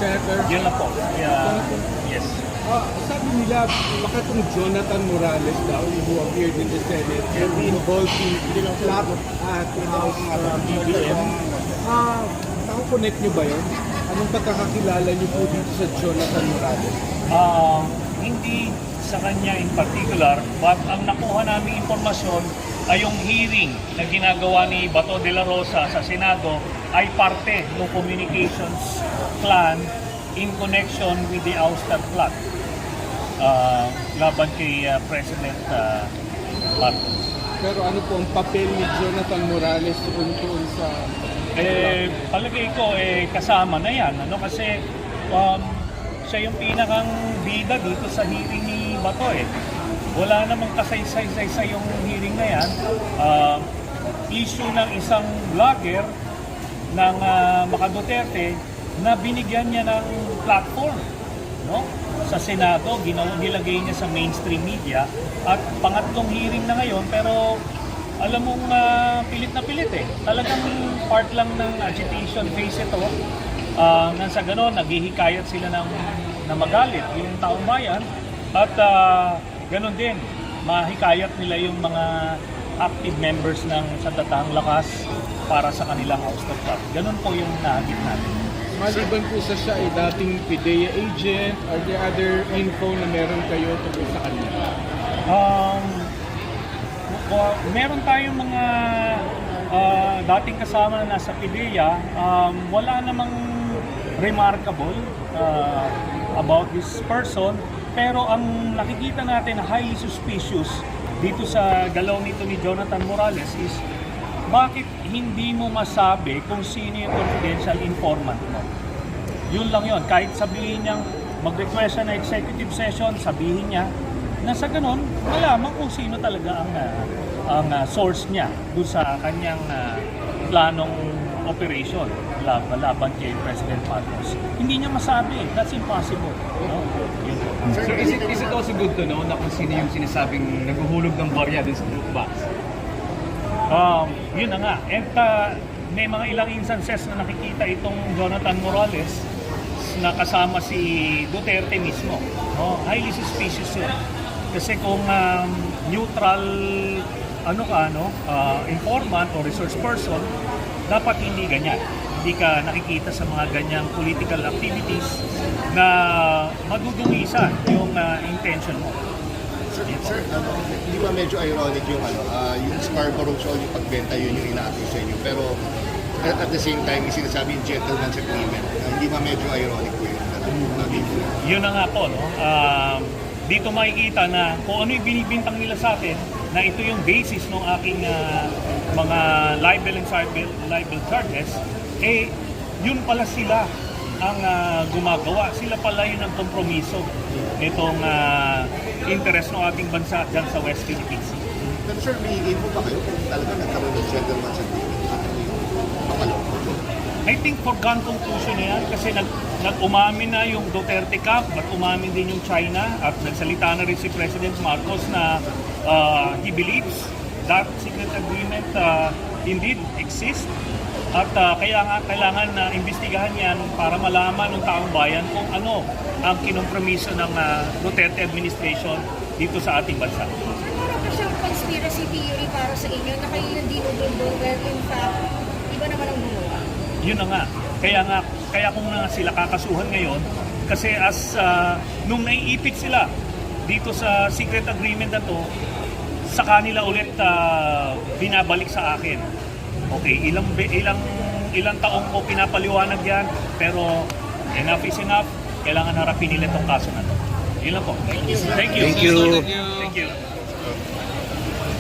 Senator. Yun lang po. Yes. Sabi nila, baka itong Jonathan Morales daw, who appeared in the Senate, involved in plot at House BBM. Nakakonect nyo ba yun? Anong pagkakakilala nyo po dito sa Jonathan Morales? Hindi sa kanya in particular, but ang nakuha namin impormasyon ay yung hearing na ginagawa ni Bato de la Rosa sa Senado ay parte ng communications plan in connection with the ouster plot laban kay President Marcos. Pero ano po ang papel ni Jonathan Morales doon sa... Palagay ko, kasama na yan. Kasi siya yung pinakang bida dito sa hearing ni Bato. Wala namang kasaysay-saysay yung hearing na yan. Issue ng isang vlogger ng Maka Duterte na binigyan niya ng platform, no? Sa Senado, nilagay niya sa mainstream media at pangatlong hearing na ngayon, pero alam mong pilit na pilit Talagang part lang ng agitation phase ito. Nang sa gano'n, naghihikayat sila na magalit yung taong bayan at gano'n din, mahikayat nila yung mga active members ng Sandatahang Lakas para sa kanilang ouster plot. Gano'n po yung nahagip natin. Maliban po sa siya ay dating PIDEA agent, are there other info na meron kayo tungkol sa kanila? Meron tayong mga dating kasama na nasa PIDEA. Wala namang remarkable about this person, pero ang nakikita natin na highly suspicious dito sa galaw nito ni Jonathan Morales is bakit hindi mo masabi kung sino yung confidential informant mo? Yun lang yun. Kahit sabihin niyang mag-request siya na executive session, sabihin niya na sa ganun, malaman kung sino talaga ang source niya doon sa kanyang planong operation laban kay President Marcos. Hindi niya masabi. That's impossible. No? Yun po. Sir, is it also good to know na kung sino yung sinasabing naghuhulog ng barya din sa group box? Yun na nga. And may mga ilang instances na nakikita itong Jonathan Morales na kasama si Duterte mismo. No? Highly suspicious yun. Kasi kung neutral informant o resource person, dapat hindi ganyan. Hindi ka nakikita sa mga ganyang political activities na madudungisan yung intention mo. Sir, hindi ba medyo ironic yung yung Scarborough Shoal, yung pagbenta, yun yung ina-accuse sa inyo. Pero at the same time, yung sinasabi yung gentleman's agreement. Hindi ba medyo ironic po yun? Yun na nga po, no? Dito makikita na kung ano yung binibintang nila sa atin, na ito yung basis ng aking mga libel and libel charges, yun pala sila ang gumagawa. Sila pala yun ang kompromiso nitong interest ng ating bansa dyan sa West Philippines. Pero sir, may info ba kayo kung talaga nagkaroon ng gentleman's agreement? I think foregone conclusion na yan kasi nag-umamin na yung Duterte camp at umamin din yung China at nagsalita na rin si President Marcos na he believes that secret agreement indeed exists at kaya nga kailangan na imbestigahan yan para malaman ng taong bayan kung ano ang kinompromiso ng Duterte administration dito sa ating bansa. Ano siyang conspiracy theory para sa inyo na kayo yung dinudundong well in fact, iba naman ang gumawa? Yun na nga. Kaya kung na sila kakasuhan ngayon kasi nung naiipit sila dito sa secret agreement na to, sa kanila ulit binabalik sa akin. Okay, ilang taong ko pinapaliwanag yan, pero enough is enough. Kailangan harapin nila itong kaso na to. Yun lang po. Thank you. Thank you. Thank you. Thank you.